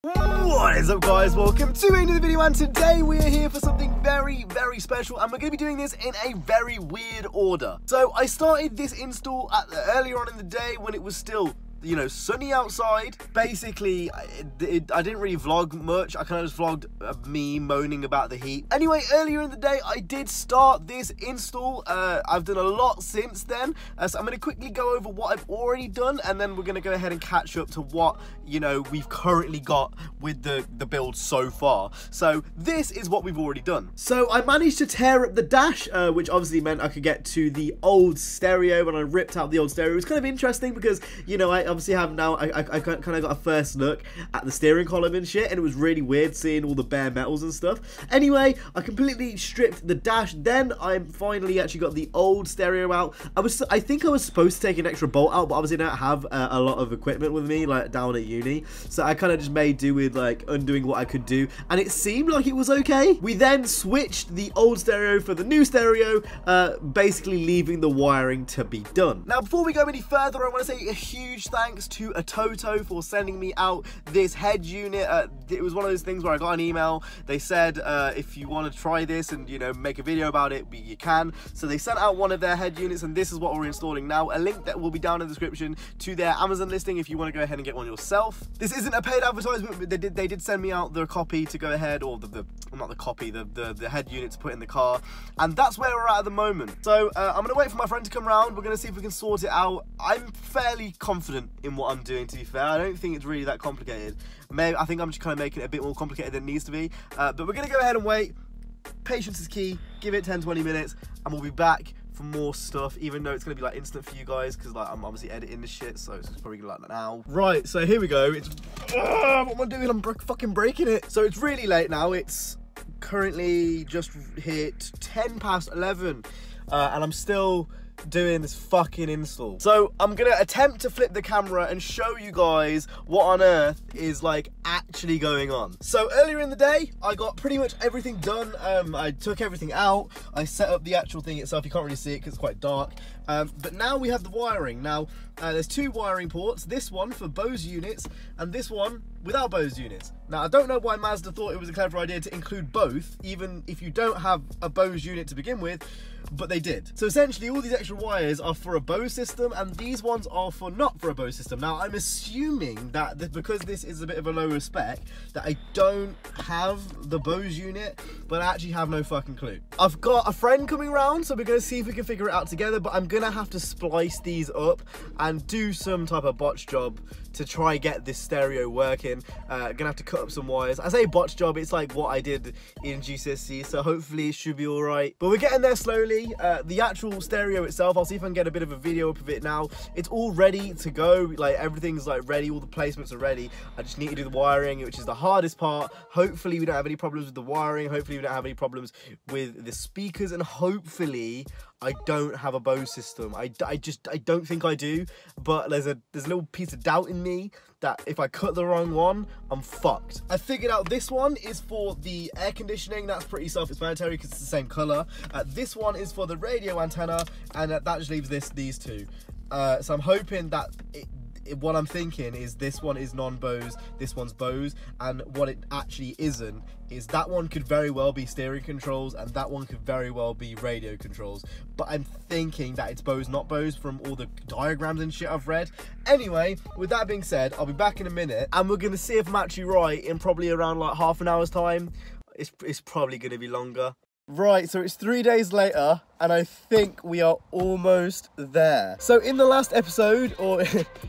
What is up, guys? Welcome to another video, and today we are here for something very special, and we're going to be doing this in a very weird order. So I started this install earlier on in the day when it was still, you know, sunny outside. Basically, I didn't really vlog much. I kind of just vlogged me moaning about the heat. Anyway, earlier in the day, I did start this install. I've done a lot since then. So I'm going to quickly go over what I've already done, and then we're going to go ahead and catch up to what, you know, we've currently got with the build so far. So this is what we've already done. So I managed to tear up the dash, which obviously meant I could get to the old stereo, and I ripped out the old stereo. It was kind of interesting because, you know, I obviously have now, I kind of got a first look at the steering column and shit, and it was really weird seeing all the bare metals and stuff. Anyway, I completely stripped the dash. Then I finally actually got the old stereo out. I think I was supposed to take an extra bolt out, but obviously I don't have a lot of equipment with me, like down at uni, so I kind of just made do with like undoing what I could do, and it seemed like it was okay. We then switched the old stereo for the new stereo, basically leaving the wiring to be done. Now, before we go any further, I want to say a huge thanks to ATOTO for sending me out this head unit. It was one of those things where I got an email. They said, if you want to try this and, you know, make a video about it, you can. So they sent out one of their head units, and this is what we're installing now. A link that will be down in the description to their Amazon listing if you want to go ahead and get one yourself. This isn't a paid advertisement, but they did send me out the copy to go ahead, or not the copy, the head unit to put in the car, and that's where we're at the moment. So I'm gonna wait for my friend to come round. We're gonna see if we can sort it out. I'm fairly confident in what I'm doing, to be fair. I don't think it's really that complicated. I think I'm just kind of making it a bit more complicated than it needs to be, but we're gonna go ahead and wait. Patience is key. Give it 10-20 minutes and we'll be back for more stuff, even though it's gonna be like instant for you guys, because like I'm obviously editing this shit, so it's probably gonna like that now. Right, so here we go. It's what am I doing? I'm fucking breaking it. So it's really late now. It's currently just hit 11:10, and I'm still doing this fucking install. So I'm gonna attempt to flip the camera and show you guys what on earth is like actually going on. So earlier in the day, I got pretty much everything done. I took everything out. I set up the actual thing itself. You can't really see it because it's quite dark. But now we have the wiring. Now there's two wiring ports, this one for Bose units and this one without Bose units. Now I don't know why Mazda thought it was a clever idea to include both, even if you don't have a Bose unit to begin with, but they did. So essentially all these extra wires are for a Bose system, and these ones are not for a Bose system. Now I'm assuming that because this is a bit of a lower spec, that I don't have the Bose unit, but I actually have no fucking clue. I've got a friend coming around, so we're gonna see if we can figure it out together, but I'm gonna have to splice these up and do some type of botch job to try get this stereo working. Gonna have to cut up some wires. I say botch job, it's like what I did in GCSE, so hopefully it should be all right. But we're getting there slowly. The actual stereo itself, I'll see if I can get a bit of a video up of it now. It's all ready to go, like everything's like ready, all the placements are ready. I just need to do the wiring, which is the hardest part. Hopefully we don't have any problems with the wiring, hopefully we don't have any problems with the speakers, and hopefully I don't have a Bose system. I don't think I do, but there's a little piece of doubt in me that if I cut the wrong one, I'm fucked. I figured out this one is for the air conditioning. That's pretty self-explanatory because it's the same color. This one is for the radio antenna, and that just leaves these two. So I'm hoping that what I'm thinking is this one is non-Bose, this one's Bose, and what it actually isn't is that one could very well be steering controls and that one could very well be radio controls, but I'm thinking that it's Bose, not Bose, from all the diagrams and shit I've read. Anyway, with that being said, I'll be back in a minute and we're gonna see if I'm actually right in probably around like half an hour's time. It's probably gonna be longer. Right, so it's 3 days later, and I think we are almost there. So in the last episode, or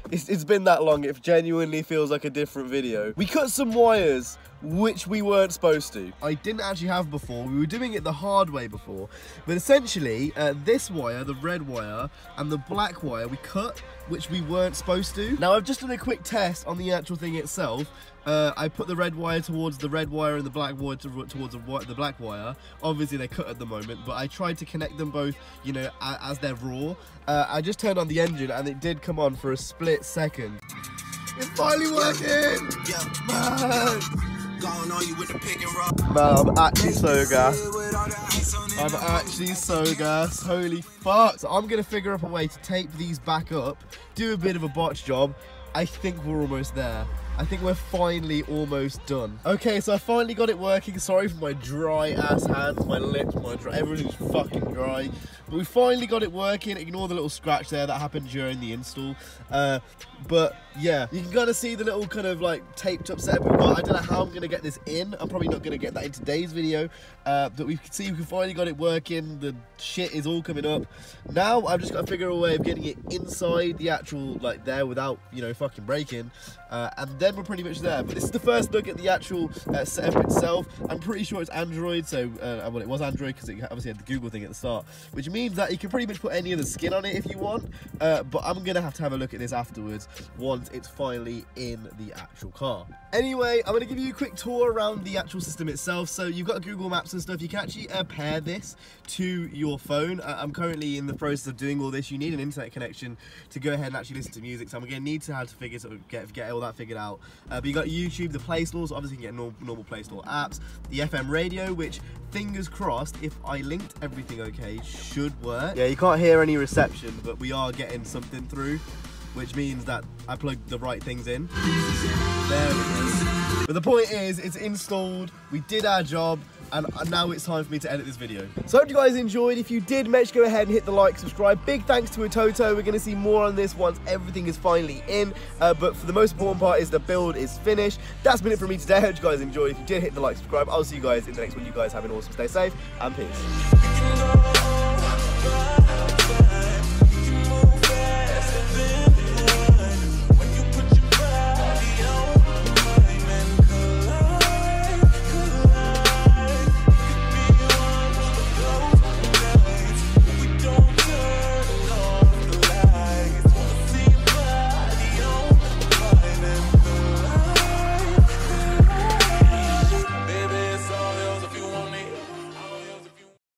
it's been that long, it genuinely feels like a different video. We cut some wires, which we weren't supposed to. I didn't actually have before. We were doing it the hard way before. But essentially, this wire, the red wire, and the black wire, we cut, which we weren't supposed to. Now, I've just done a quick test on the actual thing itself. I put the red wire towards the red wire and the black wire towards the black wire. Obviously, they're cut at the moment, but I tried to connect them both, you know, as they're raw. I just turned on the engine, and it did come on for a split second. It's finally working! Yeah, man! Man, I'm actually so gassed. I'm actually so gassed. Holy fuck. So I'm going to figure out a way to tape these back up, do a bit of a botch job. I think we're almost there. I think we're finally almost done. Okay, so I finally got it working. Sorry for my dry ass hands, my lips, everything's fucking dry. But we finally got it working. Ignore the little scratch there that happened during the install. But yeah, you can kind of see the little kind of like taped up setup we've got. I don't know how I'm gonna get this in. I'm probably not gonna get that in today's video. But we can see we finally got it working. The shit is all coming up. Now I've just got to figure a way of getting it inside the actual like there without, you know, fucking breaking. And then we're pretty much there. But this is the first look at the actual setup itself. I'm pretty sure it's Android, so well, it was Android because it obviously had the Google thing at the start, which means that you can pretty much put any other skin on it if you want. But I'm gonna have to have a look at this afterwards once it's finally in the actual car. Anyway, I'm gonna give you a quick tour around the actual system itself. So you've got Google Maps and stuff. You can actually pair this to your phone. I'm currently in the process of doing all this. You need an internet connection to go ahead and actually listen to music. So I'm gonna need to have to figure get all that figured out. But you got YouTube, the Play Store, so obviously you can get normal Play Store apps, the FM radio, which fingers crossed, if I linked everything okay, should work. Yeah, you can't hear any reception, but we are getting something through, which means that I plugged the right things in. There we go. But the point is, it's installed, we did our job, and now it's time for me to edit this video. So I hope you guys enjoyed. If you did, make sure to go ahead and hit the like, subscribe. Big thanks to ATOTO. We're gonna see more on this once everything is finally in. But for the most important part is the build is finished. That's been it from me today. I hope you guys enjoyed. If you did, hit the like, subscribe. I'll see you guys in the next one. You guys have an awesome, stay safe, and peace.